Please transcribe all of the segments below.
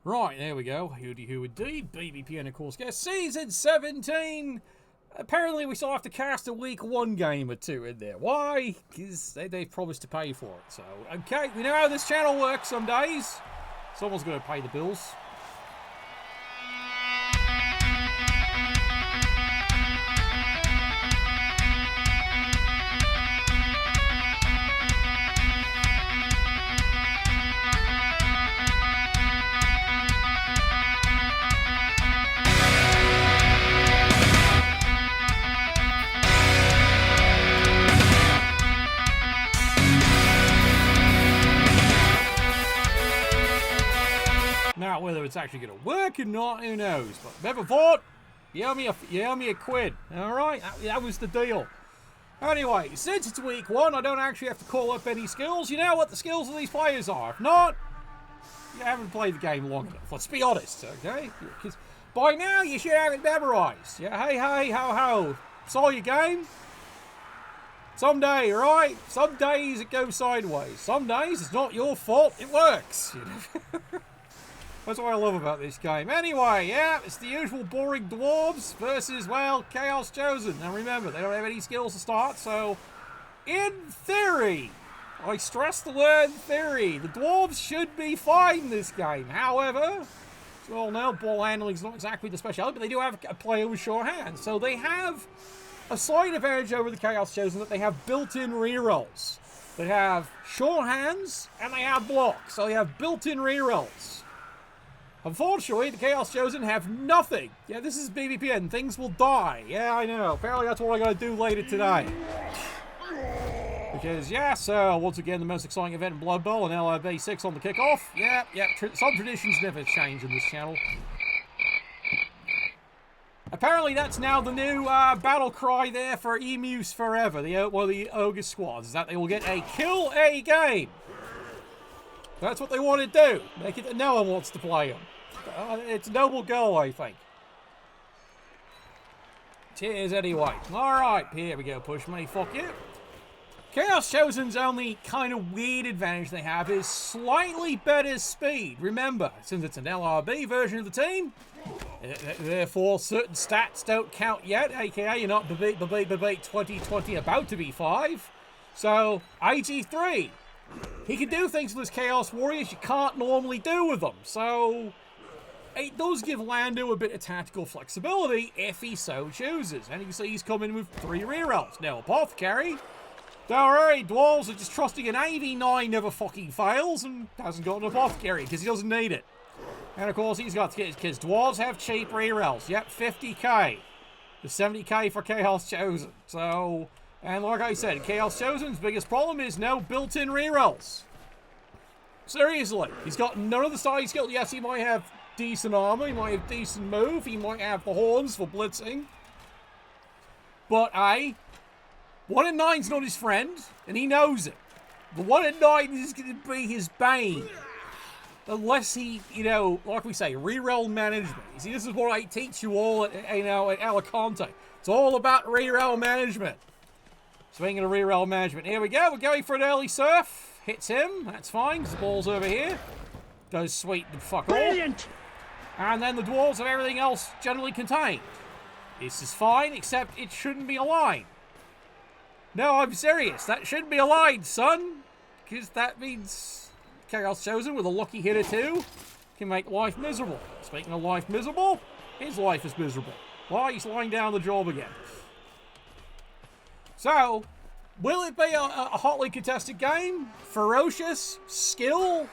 Right, there we go. Who indeed. BBPN, of course. Guess Season 17. Apparently, we still have to cast a week 1 game or 2 in there. Why? Because they've promised to pay for it. So, okay, we know how this channel works some days. Someone's going to pay the bills. Now, whether it's actually going to work or not, who knows? But never thought. You owe me a quid. All right, that was the deal. Anyway, since it's week 1, I don't actually have to call up any skills. You know what the skills of these players are. If not, you haven't played the game long enough. Let's be honest, okay? Because by now you should have it memorized. Yeah, hey, ho. Saw your game. Someday, right? Some days it goes sideways. Some days it's not your fault. It works. That's what I love about this game. Anyway, yeah, it's the usual boring Dwarves versus, well, Chaos Chosen. Now remember, they don't have any skills to start, so in theory, I stress the word theory, the Dwarves should be fine this game. However, as you all know, ball handling is not exactly the speciality, but they do have a player with sure hands. So they have a slight advantage over the Chaos Chosen that they have built-in rerolls. They have sure hands, and they have blocks, so they have built-in rerolls. Unfortunately, the Chaos Chosen have nothing. Yeah, this is BBPN. Things will die. Yeah, I know. Apparently that's what I gotta do later today. Because, yeah, so once again, the most exciting event in Blood Bowl and LRB 6 on the kickoff. Yeah, some traditions never change in this channel. Apparently that's now the new battle cry there for Emus Forever, the Ogre squads, is that they will get a kill a game. That's what they want to do. Make it that no one wants to play them. It's a noble goal, I think. Cheers anyway. Alright, here we go. Push me. Fuck you. Chaos Chosen's only kind of weird advantage they have is slightly better speed. Remember, since it's an LRB version of the team, therefore certain stats don't count yet, aka you're not beat 2020 about to be 5. So, 83. He can do things with his Chaos Warriors you can't normally do with them. So, it does give Lando a bit of tactical flexibility if he so chooses. And you can see he's coming with 3 rerolls. Now, Apothecary, don't worry, Dwarves are just trusting an AV9 never fucking fails and hasn't got an Apothecary because he doesn't need it. And of course, he's got to get his kids. Dwarves have cheap rerolls. Yep, 50k. The 70k for Chaos Chosen. So, and like I said, Chaos Chosen's biggest problem is no built-in rerolls. Seriously, he's got none of the side skills. Yes, he might have decent armor, he might have decent move, he might have the horns for blitzing. But, 1 in 9's not his friend, and he knows it. The 1 in 9 is going to be his bane. Unless he, like we say, reroll management. You see, this is what I teach you all at Alicante. It's all about reroll management. Speaking of reroll management, here we go. We're going for an early surf. Hits him. That's fine, because the ball's over here. Goes sweet and fuck all. Brilliant! And then the Dwarves have everything else generally contained. This is fine, except it shouldn't be a line. No, I'm serious. That shouldn't be a line, son. Because that means Chaos Chosen with a lucky hit or 2 can make life miserable. Speaking of life miserable, his life is miserable. Why? He's lying down the job again. So, will it be a hotly contested game? Ferocious? Skill?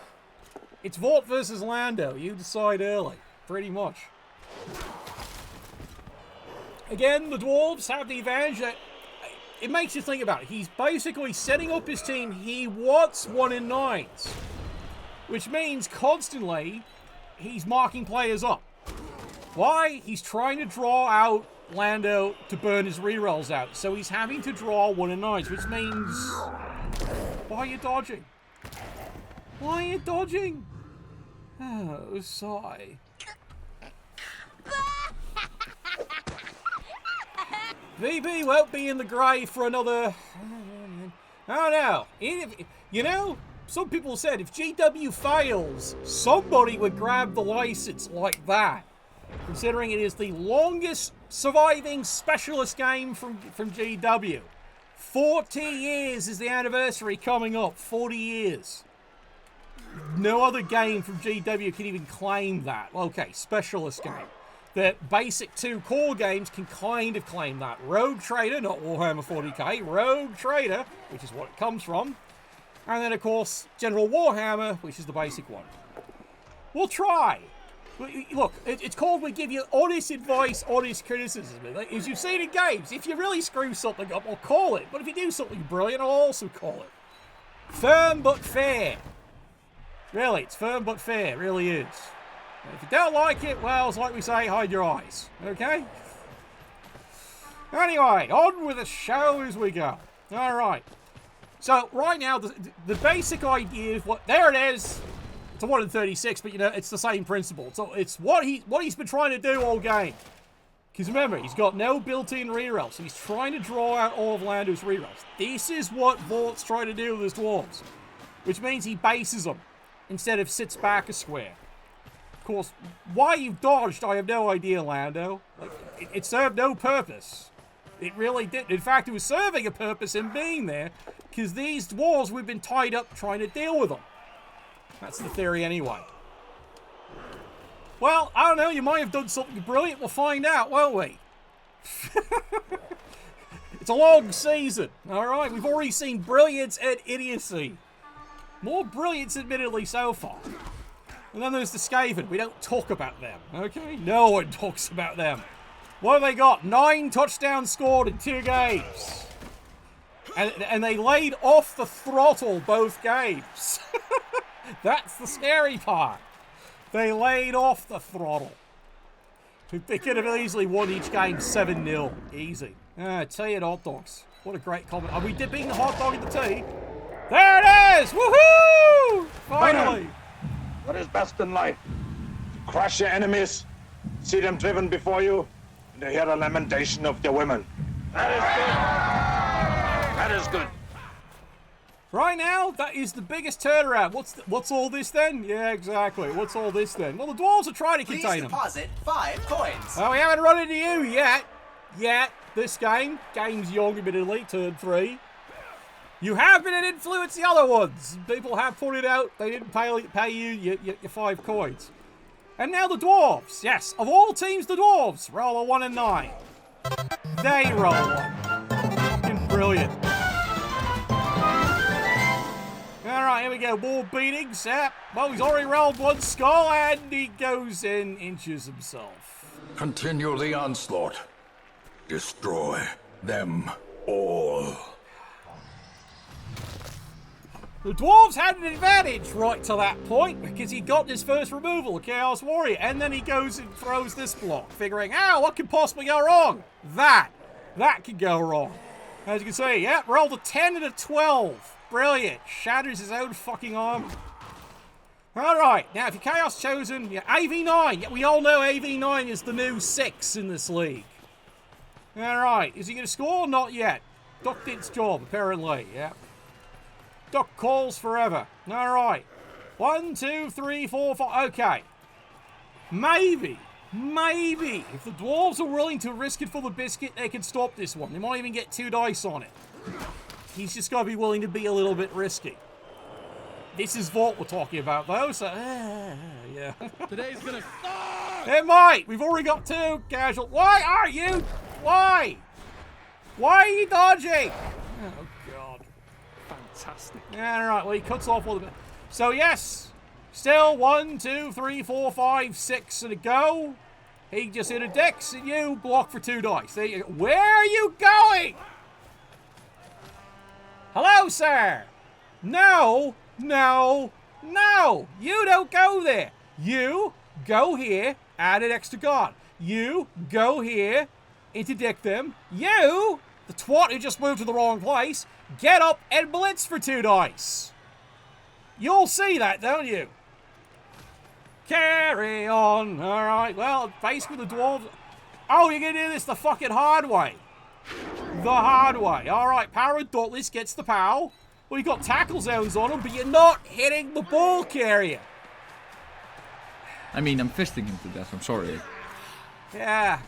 It's Vought versus Lando. You decide early. Pretty much. Again, the Dwarves have the advantage that it makes you think about it. He's basically setting up his team. He wants 1 in 9s. Which means constantly he's marking players up. Why? He's trying to draw out Lando to burn his rerolls out. So he's having to draw 1 in 9s, which means... Why are you dodging? Why are you dodging? Oh, sigh. VB won't be in the grave for another... Oh no. some people said if GW fails, somebody would grab the license like that. Considering it is the longest surviving specialist game from GW. 40 years is the anniversary coming up. 40 years. No other game from GW can even claim that. Okay, specialist game. The basic 2 core games can kind of claim that. Rogue Trader, not Warhammer 40k. Rogue Trader, which is what it comes from. And then, of course, General Warhammer, which is the basic one. We'll try. Look, it's called we give you honest advice, honest criticism. As you've seen in games, if you really screw something up, I'll call it. But if you do something brilliant, I'll also call it. Firm but fair. Really, it's firm but fair. It really is. If you don't like it, well, it's like we say, hide your eyes. Okay? Anyway, on with the show as we go. All right. So, right now, the basic idea is what... There it is. It's a 1 in 36, but, you know, it's the same principle. So, it's what he's been trying to do all game. Because, remember, he's got no built-in rerolls, so he's trying to draw out all of Lando's rerolls. This is what Vort's trying to do with his dwarves. Which means he bases them, instead of sits back a square. Of course, why you've dodged, I have no idea, Lando. Like, it served no purpose. It really did. In fact, it was serving a purpose in being there, because these dwarves, we've been tied up trying to deal with them. That's the theory anyway. Well, I don't know, you might have done something brilliant. We'll find out, won't we? It's a long season, alright? We've already seen brilliance and idiocy. More brilliance, admittedly, so far. And then there's the Skaven. We don't talk about them, okay? No one talks about them. What have they got? 9 touchdowns scored in 2 games. And they laid off the throttle both games. That's the scary part. They laid off the throttle. They could have easily won each game 7-0. Easy. Tea and hot dogs. What a great comment. Are we dipping the hot dog in the tea? There it is! Woohoo! Finally! What is best in life? Crush your enemies, see them driven before you, and to hear the lamentation of their women. That is good. That is good. Right now, that is the biggest turnaround. What's all this then? Yeah, exactly. What's all this then? Well, the dwarves are trying to contain them. Please deposit 5 coins. Oh, we haven't run into you yet. This game's young, admittedly, turn 3. You have been an influence the other ones. People have pointed out they didn't pay you your 5 coins. And now the dwarves. Yes, of all teams, the dwarves roll a 1 and 9. They roll 1. Fucking brilliant. Alright, here we go. More beatings. Well, he's already rolled 1 skull and he goes in, inches himself. Continue the onslaught. Destroy them all. The dwarves had an advantage right to that point because he got his first removal, the Chaos Warrior, and then he goes and throws this block, figuring, what could possibly go wrong? That could go wrong. As you can see, rolled a 10 and a 12. Brilliant. Shatters his own fucking arm. Alright, now if you're Chaos Chosen, AV9. We all know AV9 is the new 6 in this league. Alright, is he going to score? Not yet. Duck did its job, apparently, Duck calls forever. Alright. 1, 2, 3, 4, 5. Okay. Maybe, if the dwarves are willing to risk it for the biscuit, they can stop this one. They might even get 2 dice on it. He's just got to be willing to be a little bit risky. This is Vort we're talking about, though, so... yeah. Today's gonna suck! It might! We've already got 2 casual... Why are you? Why? Why are you dodging? Oh, God. Fantastic. Alright, well, he cuts off all the... So, yes. Still 1, 2, 3, 4, 5, 6 and a go. He just hit a dex and you block for 2 dice. There you go. Where are you going? Hello, sir. No. You don't go there. You go here, add an extra guard. You go here, interdict them. You, the twat who just moved to the wrong place, get up and blitz for 2 dice. You'll see that, don't you? Carry on. All right. Well, basically the dwarves... Oh, you're going to do this the fucking hard way. The hard way. All right. Power and Dauntless gets the POW. Well, you've got tackle zones on them, but you're not hitting the ball carrier. I mean, I'm fisting him to death. I'm sorry. Yeah.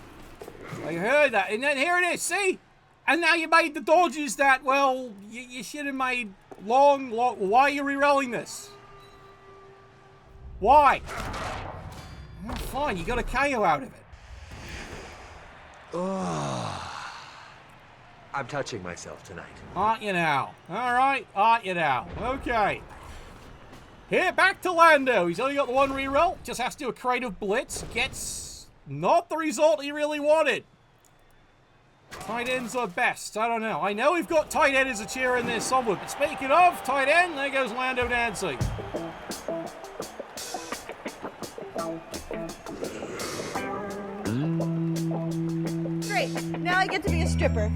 I heard that. And then here it is, see? And now you made the dodges that, well, you should have made long. Why are you re-rolling this? Why? Oh, fine, you got a KO out of it. I'm touching myself tonight. Aren't you now? Alright, aren't you now? Okay. Here, back to Lando. He's only got the one reroll. Just has to do a creative blitz. Gets not the result he really wanted. Tight ends are best. I don't know. I know we've got tight end as a cheer in there somewhere. But speaking of tight end, there goes Lando dancing. Great. Now I get to be a stripper.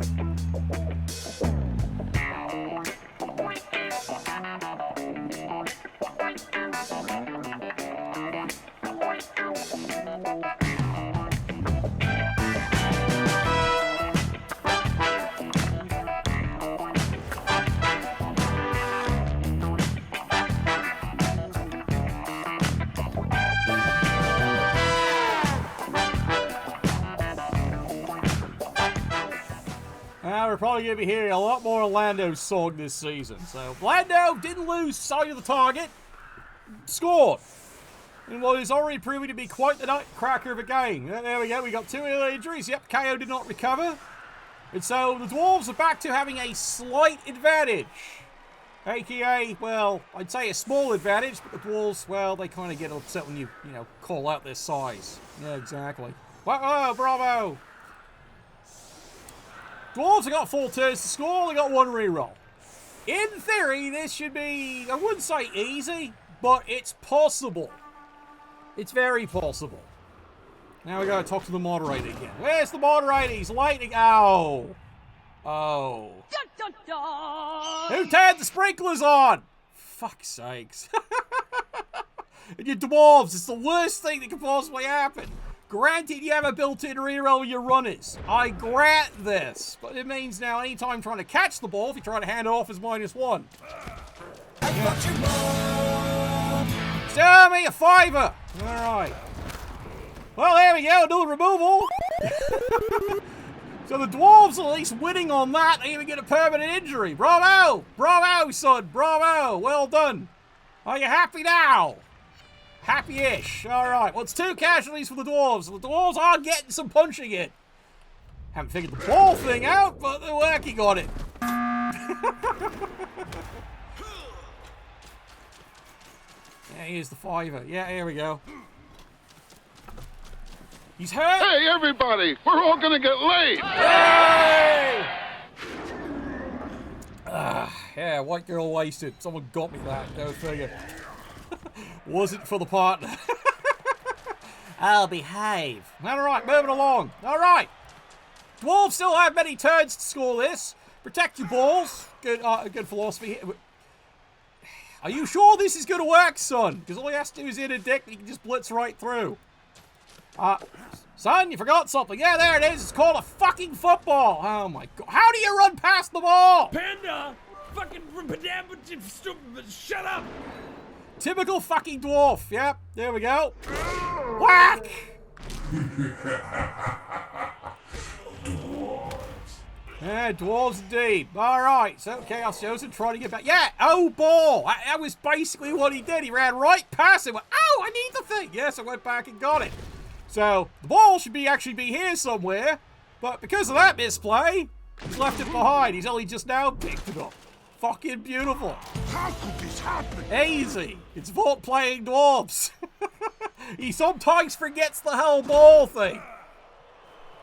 We're probably going to be hearing a lot more Lando's song this season. So, Lando didn't lose sight of the target. Scored. In what is already proving to be quite the nutcracker of a game. There we go. We got 2 injuries. Yep, KO did not recover. And so, the Dwarves are back to having a slight advantage. AKA, well, I'd say a small advantage, but the Dwarves, well, they kind of get upset when you call out their size. Yeah, exactly. Whoa, bravo! Dwarves have got 4 turns to score, they got 1 reroll. In theory, this should be, I wouldn't say easy, but it's possible. It's very possible. Now we gotta talk to the moderator again. Where's the moderator? He's lightning. Ow. Oh. Dun, dun, dun. Who turned the sprinklers on? Fuck's sakes. And your Dwarves, it's the worst thing that could possibly happen. Granted, you have a built-in reroll with your runners. I grant this. But it means now anytime trying to catch the ball, if you try to hand it off, is -1. Show me a 5er. Alright. Well, there we go. Another removal. So the Dwarves are at least winning on that. They even get a permanent injury. Bravo. Bravo, son. Bravo. Well done. Are you happy now? Happy-ish. Alright, well, it's 2 casualties for the Dwarves. The Dwarves are getting some punching in. Haven't figured the ball thing out, but they're working on it. Yeah, here's the 5er. Yeah, here we go. He's hurt. Hey, everybody! We're all gonna get laid! Yay! Yeah, white girl wasted. Someone got me that. Go figure. Wasn't for the partner. I'll behave. Alright, moving along. Alright. Dwarves still have many turns to score this. Protect your balls. Good philosophy here. Are you sure this is going to work, son? Because all he has to do is interdict and he can just blitz right through. Son, you forgot something. Yeah, there it is. It's called a fucking football. Oh my god. How do you run past the ball? Panda! Fucking shut up! Typical fucking dwarf. Yep, there we go. Whack! Yeah, dwarves indeed. Alright, so Chaos Chosen trying to get back. Yeah, oh ball! That was basically what he did. He ran right past it. Went, oh, I need the thing. Yes, I went back and got it. So, the ball should actually be here somewhere. But because of that misplay, he's left it behind. He's only just now picked it up. Fucking beautiful. How could this happen? Easy. It's Vault playing Dwarves. He sometimes forgets the whole ball thing.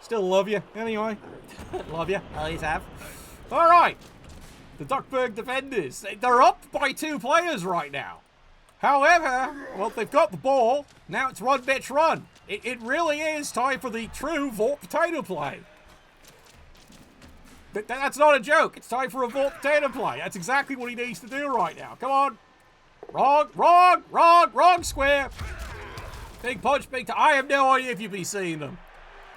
Still love you. Anyway. Love you. Always have. Alright. The Duckburg defenders. They're up by 2 players right now. However, well, they've got the ball. Now it's run, bitch, run. It really is time for the true Vault potato play. That's not a joke. It's time for a Vault potato play. That's exactly what he needs to do right now. Come on. Wrong square. Big punch, big I have no idea if you've been seeing them.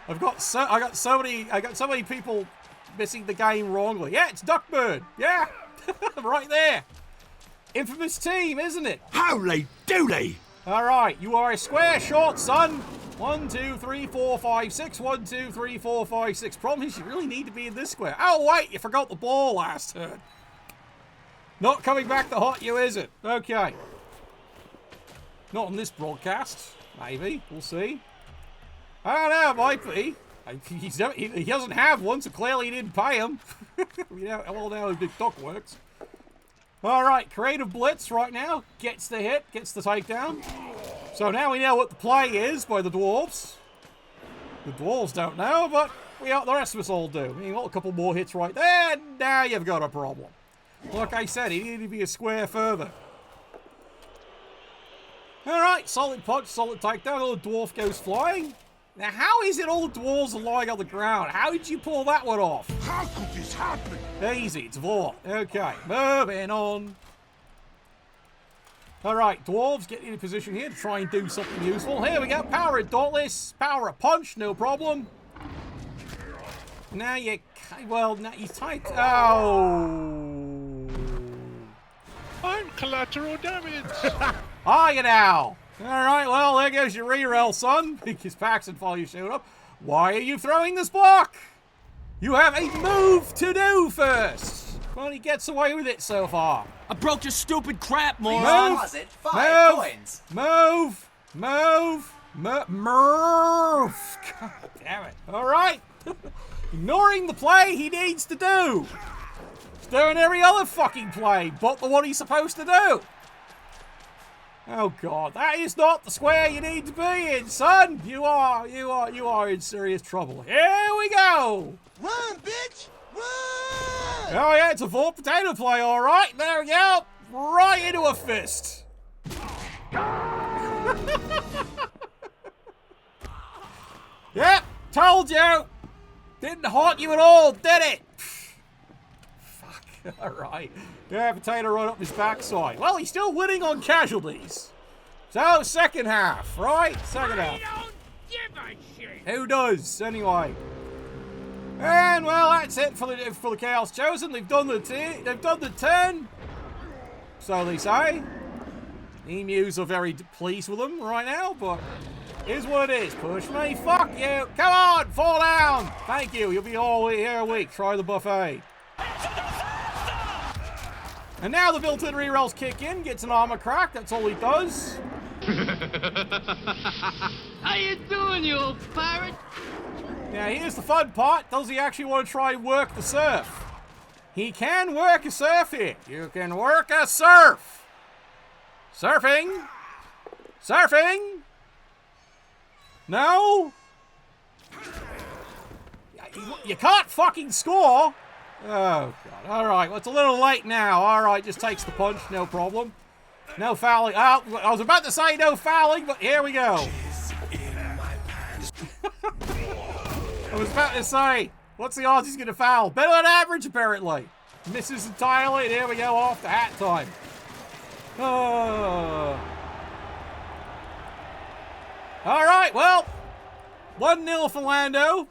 I got so many people missing the game wrongly. Yeah, it's Duckbird. Yeah. Right there. Infamous team, isn't it? Howly doody! All right, you are a square short, son. 1, 2, 3, 4, 5, 6. 1, 2, 3, 4, 5, 6. Problem is, you really need to be in this square. Oh, wait, you forgot the ball last turn. Not coming back to haunt you, is it? Okay. Not on this broadcast. Maybe. We'll see. I don't know, might be. He doesn't have one, so clearly he didn't pay him. Well, now the big duck works. All right, creative blitz right now. Gets the hit, gets the takedown. So now we know what the play is by the Dwarves. The Dwarves don't know, but the rest of us all do. I mean, a couple more hits right there, and now you've got a problem. Like I said, he needed to be a square further. All right, solid punch, solid takedown. All the dwarf goes flying. Now, how is it all the dwarves are lying on the ground? How did you pull that one off? How could this happen? Easy, it's Vor. Okay, moving on. All right, dwarves, get in a position here to try and do something useful. Here we go, power it, Dauntless. Power a punch, no problem. Now you, well, now you type. Oh. I'm collateral damage. Are you now? All right, well, there goes your reroll, son. Because Paxton finally showed up. Why are you throwing this block? You have a move to do first. Well, he gets away with it so far. I broke your stupid crap, moron. Deposit 5 coins. Move! God damn it. All right. Ignoring the play he needs to do. He's doing every other fucking play but the one he's supposed to do. Oh God, that is not the square you need to be in, son. You are in serious trouble. Here we go. Run, bitch! Run! Oh yeah, it's a full potato play, all right. There we go. Right into a fist. Yep, told you. Didn't haunt you at all, did it? Fuck. All right. Yeah, potato right up his backside. Well, he's still winning on casualties. So, second half, right? Second half. I don't give a shit. Who does, anyway? And well, that's it for the Chaos Chosen. They've done the 10. So they say. Emus are very pleased with them right now, but here's what it is. Push me, fuck you. Come on, fall down. Thank you. You'll be all here a week. Try the buffet. And now the built-in rerolls kick in. Gets an armor crack. That's all he does. How you doing, you old pirate? Now, here's the fun part. Does he actually want to try and work the surf? He can work a surf here. You can work a surf. Surfing. Surfing. No. You can't fucking score. Oh, God. All right. Well, it's a little late now. All right. Just takes the punch. No problem. No fouling. Oh, I was about to say no fouling, but here we go. I was about to say, what's the odds he's going to foul? Better than average, apparently. Misses entirely, and here we go, off to hat time. Oh. All right, well, 1-0 for Lando.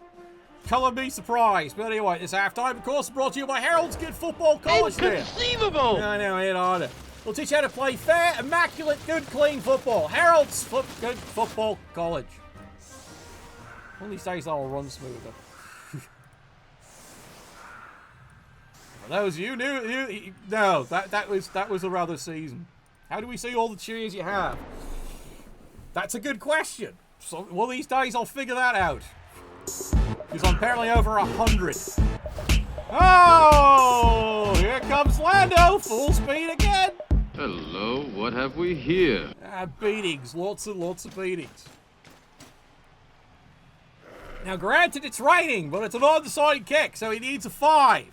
Color me surprised. But anyway, this halftime, of course, brought to you by Harold's Good Football College. Inconceivable! I know, ain't on it. We'll teach you how to play fair, immaculate, good, clean football. Harold's Good Football College. One of these days I'll run smoother. For those of you new, no, that was a rather season. How do we see all the cheers you have? That's a good question. So one of these days I'll figure that out. Because I'm apparently over 100. Oh, here comes Lando, full speed again. Hello, what have we here? Beatings, lots and lots of beatings. Now, granted, it's raining, but it's an onside kick, so he needs a 5.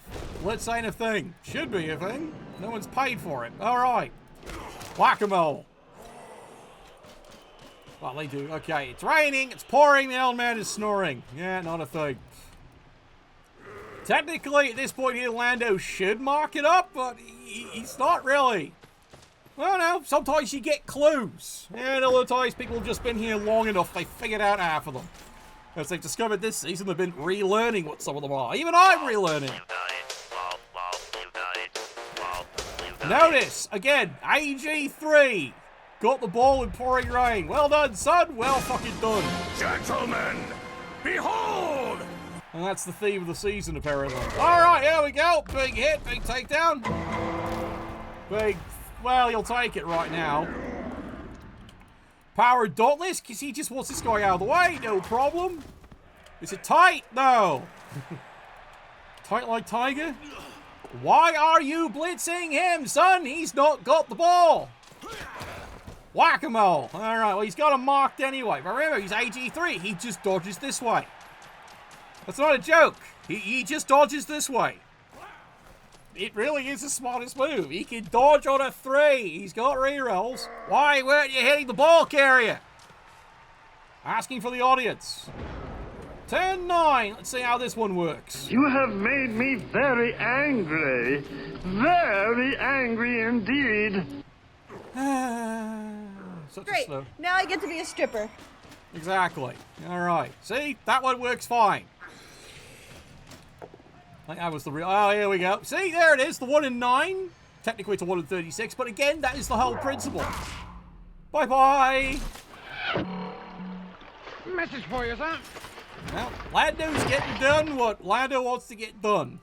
Let's ain't a thing. Should be a thing. No one's paid for it. All right. Whack-a-mole. Well, they do. Okay, it's raining, it's pouring, the old man is snoring. Yeah, not a thing. Technically, at this point here, Lando should mark it up, but he's not really. Well, no, sometimes you get clues. And other times people have just been here long enough, they figured out half of them. As they've discovered this season, they've been relearning what some of them are. Even I'm relearning. Notice, again, AG3 got the ball in pouring rain. Well done, son. Well fucking done. Gentlemen, behold! And that's the theme of the season, apparently. All right, here we go. Big hit, big takedown. Big, well, you'll take it right now. Power Dauntless, because he just wants this guy out of the way. No problem. Is it tight? No. Tight like tiger? Why are you blitzing him, son? He's not got the ball. Whack-a-mole. All right, well, he's got him marked anyway. But remember, he's AG3. He just dodges this way. That's not a joke. He just dodges this way. It really is the smartest move. He can dodge on a 3. He's got rerolls. Why weren't you hitting the ball carrier? Asking for the audience. Turn 9. Let's see how this one works. You have made me very angry. Very angry indeed. Great. Now I get to be a stripper. Exactly. All right. See? That one works fine. I think that was the real... Oh, here we go. See? There it is. The 1 in 9. Technically, it's a 1 in 36. But again, that is the whole principle. Bye-bye. Message for you, son. Well, Lando's getting done what Lando wants to get done.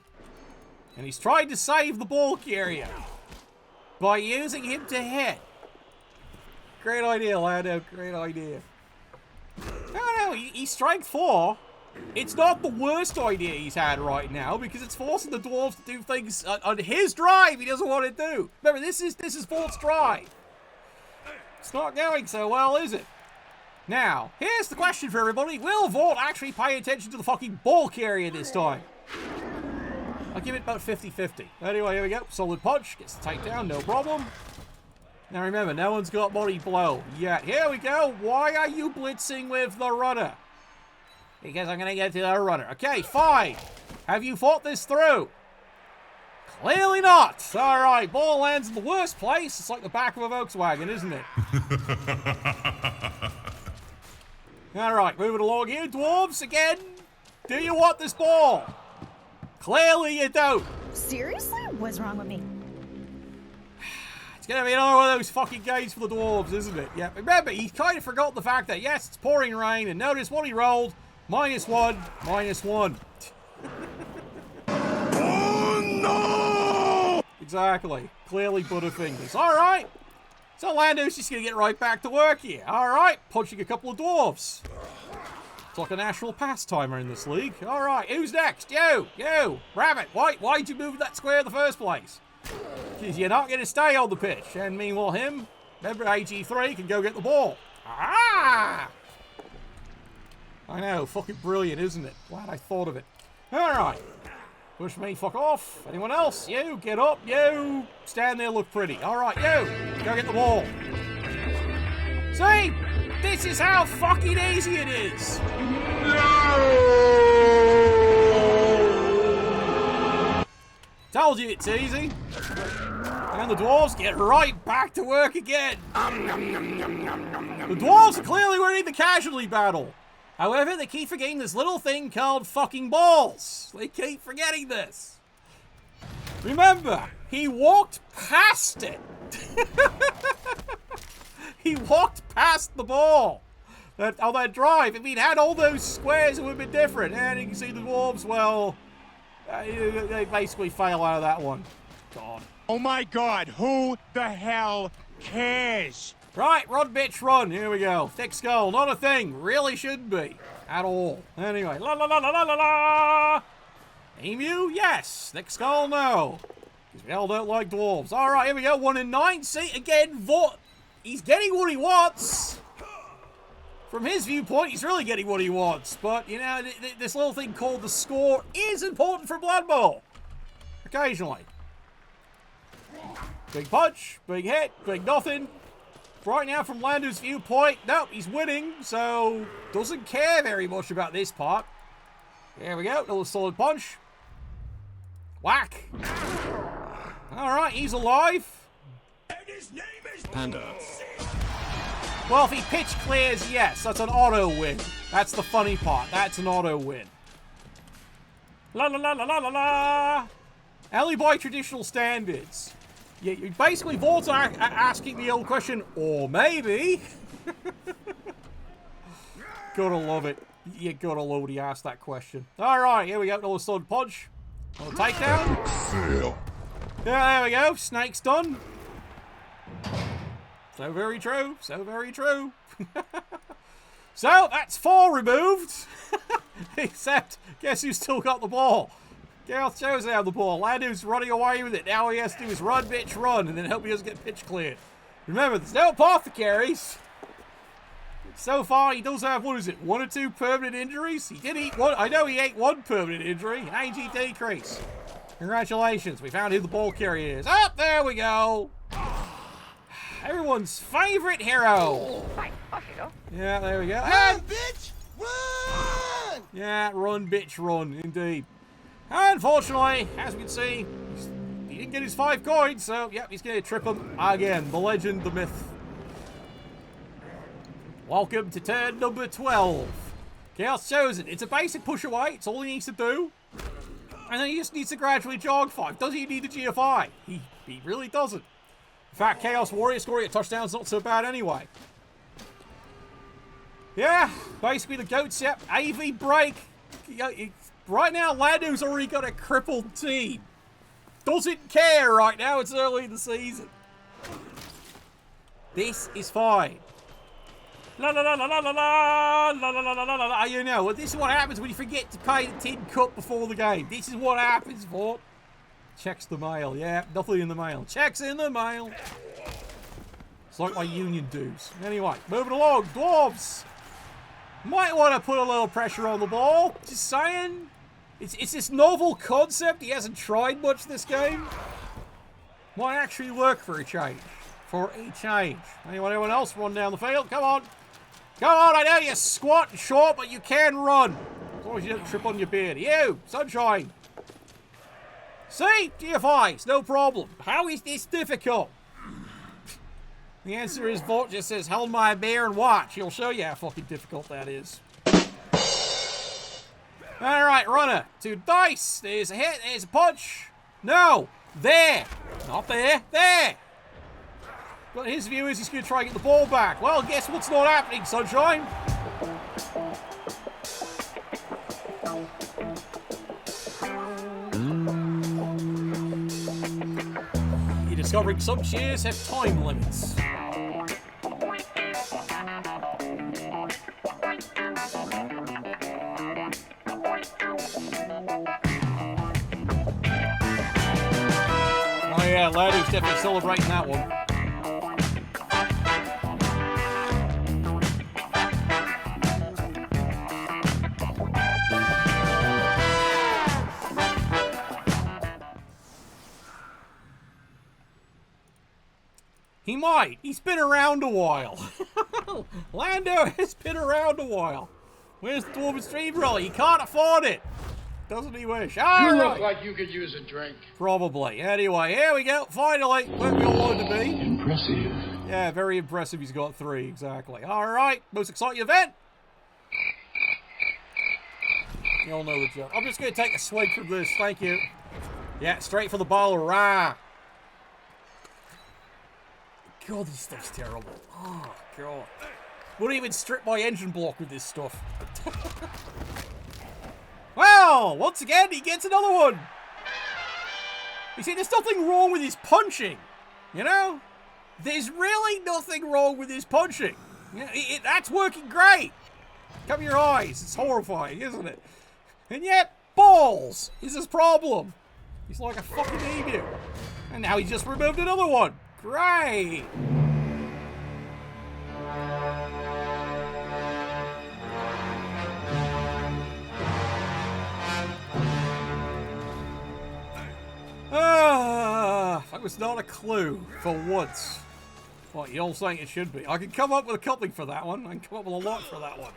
And he's trying to save the ball carrier by using him to hit. Great idea, Lando. Great idea. No, he's strength 4. It's not the worst idea he's had right now because it's forcing the dwarves to do things on his drive he doesn't want to do. Remember, this is Volt's drive. It's not going so well, is it? Now, here's the question for everybody. Will Volt actually pay attention to the fucking ball carrier this time? I'll give it about 50-50. Anyway, here we go. Solid punch. Gets the takedown, no problem. Now remember, no one's got body blow yet. Here we go. Why are you blitzing with the runner? Because I'm going to get to the runner. Okay, fine. Have you thought this through? Clearly not. All right, ball lands in the worst place. It's like the back of a Volkswagen, isn't it? All right, moving along here. Dwarves, again. Do you want this ball? Clearly you don't. Seriously? What's wrong with me? It's going to be another one of those fucking games for the Dwarves, isn't it? Yeah, remember, he kind of forgot the fact that, yes, it's pouring rain, and notice what he rolled. -1, -1. Oh, no! Exactly. Clearly Butterfingers. All right. So Lando's just going to get right back to work here. All right. Punching a couple of dwarves. It's like a national pastimer in this league. All right. Who's next? You. Rabbit. Why'd you move that square in the first place? Because you're not going to stay on the pitch. And meanwhile him, remember AG3, can go get the ball. Ah! I know. Fucking brilliant, isn't it? Glad I thought of it. All right. Push me, fuck off. Anyone else? You, get up. You, stand there, look pretty. All right, you, go get the ball. See? This is how fucking easy it is. No! Told you it's easy. And the dwarves get right back to work again. The dwarves are clearly winning the casualty battle. However, they keep forgetting this little thing called fucking balls. They keep forgetting this. Remember, he walked past it. He walked past the ball on that drive. If he'd had all those squares, it would have been different. And you can see the dwarves, well, they basically fail out of that one. God. Oh my God, who the hell cares? Right, run, bitch, run. Here we go. Thick skull, not a thing. Really shouldn't be. At all. Anyway, la la la la la la la. Emu, yes. Thick skull, no. Because we all don't like dwarves. All right, here we go. 1 in 9. See, again, Vought. He's getting what he wants. From his viewpoint, he's really getting what he wants. But, you know, this little thing called the score is important for Blood Bowl. Occasionally. Big punch, big hit, big nothing. Right now, from Lando's viewpoint, nope, he's winning, so doesn't care very much about this part. There we go, another solid punch. Whack. All right, he's alive. And his name is Panda. Well, if he pitch clears, yes, that's an auto win. That's the funny part. That's an auto win. La la la la la la la. Only by traditional standards. You basically Vault's asking the old question, or maybe. Gotta love it. You gotta love when he asked that question. Alright, here we go. Another solid punch. Another takedown. Fail. Yeah, there we go. Snake's done. So very true. So very true. So, that's 4 removed. Except, guess who's still got the ball? Gareth Joe's out the ball. Landu's running away with it. Now all he has to do is run, bitch, run, and then hope he doesn't get pitch cleared. Remember, there's no apothecaries. So far, he does have, 1 or 2 permanent injuries? He did eat 1. I know he ate 1 permanent injury. AG decrease. Congratulations. We found who the ball carrier is. Oh, there we go. Everyone's favorite hero. Yeah, there we go. Run, bitch! Run! Yeah, run, bitch, run, indeed. Unfortunately, as we can see, he didn't get his 5 coins, so, yep, he's going to trip him again. The legend, the myth. Welcome to turn number 12. Chaos Chosen. It's a basic push away. It's all he needs to do. And then he just needs to gradually jog 5. Does he need the GFI? He really doesn't. In fact, Chaos Warrior scoring a touchdown's not so bad anyway. Yeah, basically the goats, yep. AV break. Right now, Landu's already got a crippled team. Doesn't care right now. It's early in the season. This is fine. La la la la la la la la la la la la. You know, well, this is what happens when you forget to pay the tin cup before the game. This is what happens, Vaught. Checks the mail. Yeah, nothing in the mail. Checks in the mail. It's like my union dues. Anyway, moving along. Dwarves. Might want to put a little pressure on the ball. Just saying. It's this novel concept. He hasn't tried much this game. Might actually work for a change. Anyone else run down the field? Come on. Come on, I know you're squat and short, but you can run. As long as you don't trip on your beard. You, Sunshine. See? GFIs, no problem. How is this difficult? The answer is Vaught just says, hold my beer and watch. He'll show you how fucking difficult that is. Alright, runner. 2 dice. There's a hit. There's a punch. No. There. Not there. There. But his view is he's going to try and get the ball back. Well, guess what's not happening, Sunshine? You're discovering some cheers have time limits. Oh yeah, Landu's definitely celebrating that one. He might. He's been around a while. Lando has been around a while. Where's the Dwarven Stream Rally? He can't afford it. Doesn't he wish? You look like you could use a drink. Probably. Anyway, here we go. Finally, where we all wanted to be. Impressive. Yeah, very impressive. He's got 3, exactly. All right, most exciting event. You all know the joke. I'm just going to take a swig from this. Thank you. Yeah, straight for the bottle. Rah. God, this stuff's terrible. Oh, God. Wouldn't even strip my engine block with this stuff. Well, once again, he gets another one. You see, there's nothing wrong with his punching. You know? There's really nothing wrong with his punching. That's working great. Cover your eyes. It's horrifying, isn't it? And yet, balls is his problem. He's like a fucking emu. And now he just removed another one. Great! That was not a clue for once. Well, you're all saying it should be. I can come up with a couple for that one. I can come up with a lot for that one.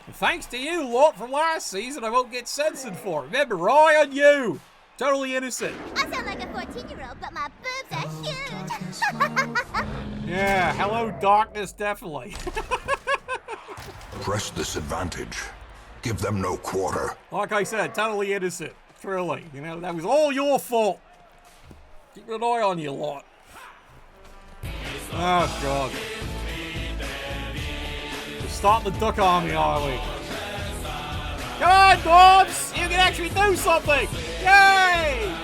And thanks to you, lot from last season, I won't get censored for it. Remember, eye on you! Totally innocent. I sound like a 14-year-old, but my boobs are huge. Yeah, hello darkness, definitely. Press this advantage. Give them no quarter. Like I said, totally innocent. Truly. You know, that was all your fault. Keep an eye on you lot. Oh, God. We're starting the Duck Army, are we? Come on, Dwarves! You can actually do something! Yay!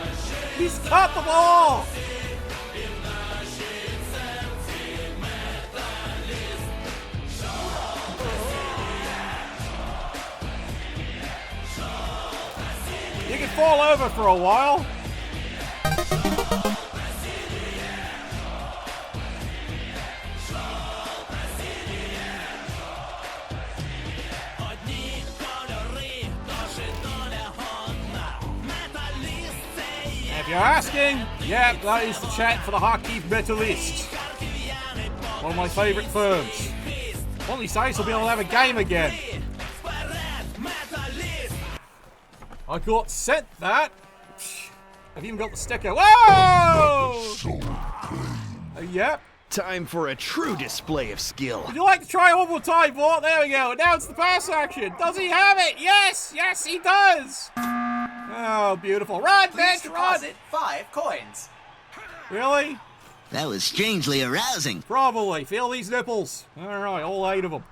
He's cut the ball! You can fall over for a while. If you're asking, yeah, that is the chant for the Hockey Metalist. One of my favourite firms. One of these days we'll be able to have a game again. I got sent that. I've even got the sticker. Whoa! Yep. Time for a true display of skill. Would you like to try it one more time, Bort? There we go. Now it's the pass action. Does he have it? Yes! Yes, he does! Oh, beautiful. Run, Please bitch, run! deposit 5 coins. Really? That was strangely arousing. Probably. Feel these nipples. Alright, all 8 of them.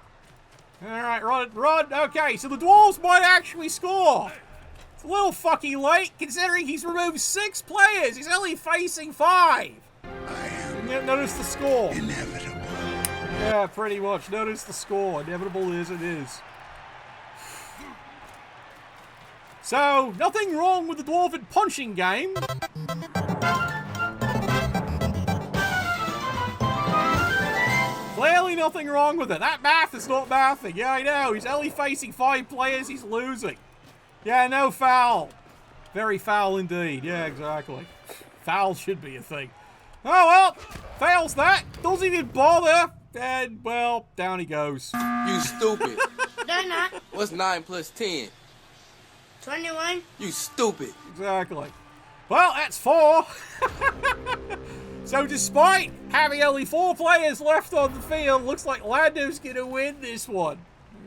Alright, run. Okay, so the Dwarves might actually score. It's a little fucking late, considering he's removed 6 players. He's only facing 5. Notice the score. Inevitable. Yeah, pretty much. Notice the score. Inevitable as it is. So, nothing wrong with the Dwarven punching game. Clearly nothing wrong with it. That math is not mathing. Yeah, I know. He's only facing 5 players. He's losing. Yeah, no foul. Very foul indeed. Yeah, exactly. Foul should be a thing. Oh, well. Fails that. Doesn't even bother. And, well, down he goes. You stupid. No, not. What's 9 plus 10? 21. You stupid. Exactly. Well, that's 4. So despite having only 4 players left on the field, looks like Lando's going to win this one.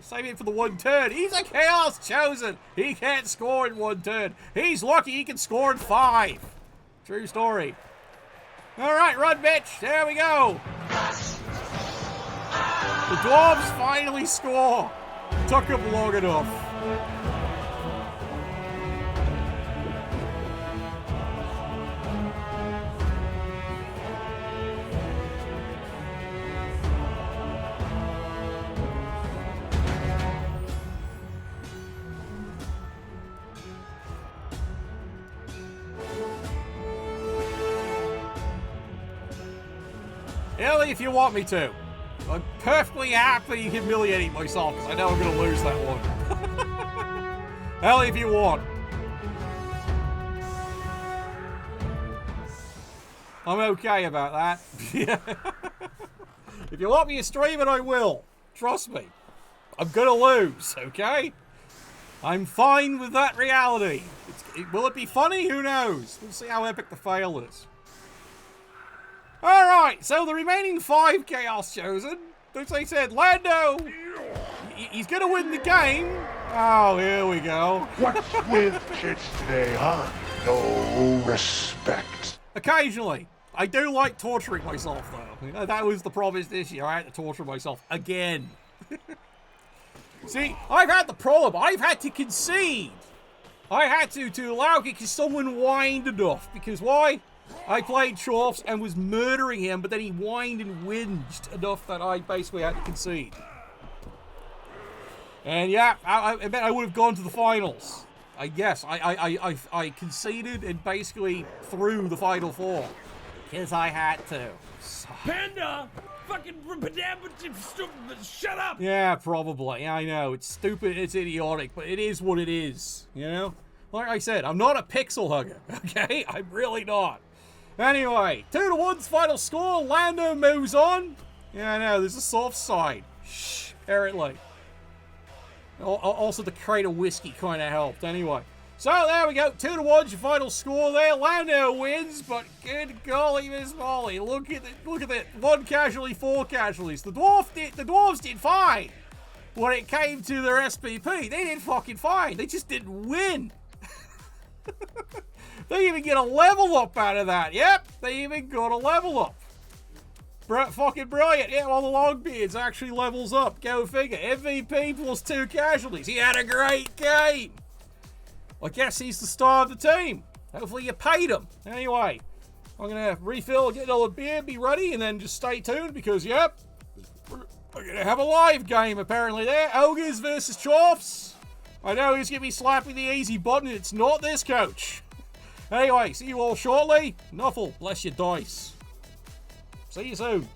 Save it for the 1 turn. He's a Chaos Chosen. He can't score in 1 turn. He's lucky he can score in 5. True story. All right, run, bitch. There we go. The Dwarves finally score. Took them long enough. Ellie, if you want me to. I'm perfectly happy humiliating myself because I know I'm going to lose that one. Ellie, if you want. I'm okay about that. If you want me to stream it, I will. Trust me. I'm going to lose, okay? I'm fine with that reality. Will it be funny? Who knows? We'll see how epic the fail is. Alright, so the remaining 5 Chaos Chosen, as I said, Lando, he's going to win the game. Oh, here we go. What's with kids today, huh? No respect. Occasionally. I do like torturing myself, though. You know, that was the promise this year. I had to torture myself again. See, I've had the problem. I've had to concede. I had to allow because someone whined enough. Because why? I played Chorfs and was murdering him, but then he whined and whinged enough that I basically had to concede. And yeah, I bet I would have gone to the finals. Yes, I conceded and basically threw the Final 4. Because I had to. So. Panda! Fucking shut up! Yeah, probably. I know. It's stupid, it's idiotic, but it is what it is. You know? Like I said, I'm not a pixel hugger, okay? I'm really not. Anyway, 2-1's final score. Lando moves on. Yeah, I know, there's a soft side. Shh, apparently. Also, the crate of whiskey kind of helped. Anyway. So, there we go. 2-1's your final score there. Lando wins, but good golly, Miss Molly. Look at that. 1 casualty, 4 casualties. The Dwarves did fine. When it came to their SPP, they did fucking fine. They just didn't win. They even get a level up out of that. Yep, they even got a level up. Fucking brilliant. Yeah, well, the Longbeards actually levels up. Go figure. MVP plus 2 casualties. He had a great game. I guess he's the star of the team. Hopefully you paid him. Anyway, I'm going to refill, get another beer, be ready, and then just stay tuned because, yep, we're going to have a live game apparently there. Ogres versus Chorfs. I know he's going to be slapping the easy button. It's not this coach. Anyway, see you all shortly. Nuffle, bless your dice. See you soon.